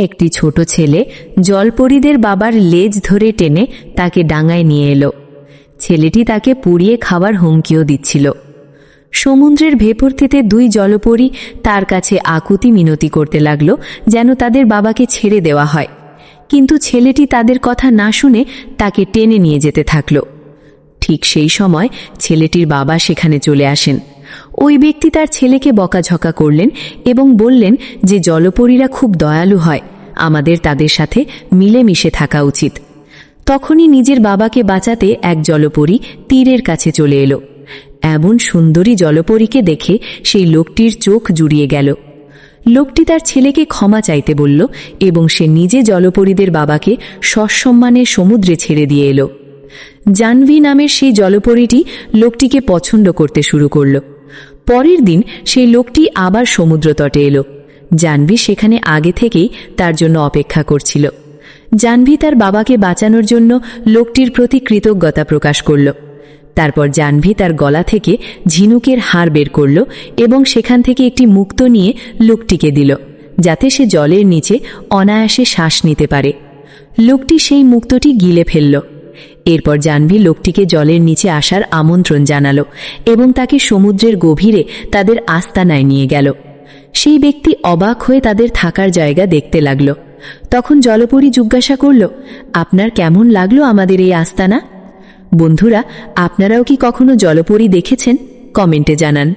একটি ছোট ছেলে জলপরীদের বাবার লেজ ধরে টেনে তাকে ডাঙায় নিয়ে এলো। ছেলেটি তাকে পুড়িয়ে খাওয়ার হুমকিও দিচ্ছিল। সমুদ্রের ভেপরটিতে দুই জলপরী তার কাছে আকুতি মিনতি করতে লাগল যেন তাদের বাবাকে ছেড়ে দেওয়া হয়, কিন্তু ছেলেটি তাদের কথা না শুনে তাকে টেনে নিয়ে যেতে থাকল। ঠিক সেই সময় ছেলেটির বাবা সেখানে চলে আসেন। ওই ব্যক্তি তার ছেলেকে বকাঝকা করলেন এবং বললেন যে জলপরীরা খুব দয়ালু হয়, আমাদের তাদের সাথে মিলেমিশে থাকা উচিত। তখনই নিজের বাবাকে বাঁচাতে এক জলপরী তীরের কাছে চলে এলো। এমন সুন্দরী জলপরীকে দেখে সেই লোকটির চোখ জুড়িয়ে গেল। লোকটি তার ছেলেকে ক্ষমা চাইতে বলল এবং সে নিজে জলপরীদের বাবাকে সসম্মানে সমুদ্রে ছেড়ে দিয়ে এলো। জাহ্নবী নামের সেই জলপরীটি লোকটিকে পছন্দ করতে শুরু করল। পরের দিন সেই লোকটি আবার সমুদ্র তটে এলো। জাহ্নবী সেখানে আগে থেকেই তার জন্য অপেক্ষা করছিল। জাহ্নবী তার বাবাকে বাঁচানোর জন্য লোকটির প্রতি কৃতজ্ঞতা প্রকাশ করল। তারপর জাহ্নবী তার গলা থেকে ঝিনুকের হার বের করল এবং সেখান থেকে একটি মুক্ত নিয়ে লোকটিকে দিল, যাতে সে জলের নিচে অনায়াসে শ্বাস নিতে পারে। লোকটি সেই মুক্তটি গিলে ফেলল। এরপর জাহ্নবী লোকটিকে জলের নিচে আসার আমন্ত্রণ জানালো এবং তাকে সমুদ্রের গভীরে তাদের আস্তানায় নিয়ে গেল। সেই ব্যক্তি অবাক হয়ে তাদের থাকার জায়গা দেখতে লাগল। তখন জলপরী জিজ্ঞাসা করল, আপনার কেমন লাগলো আমাদের এই আস্তানা? বন্ধুরা, আপনারাও কি কখনো জলপরী দেখেছেন? কমেন্টে জানান।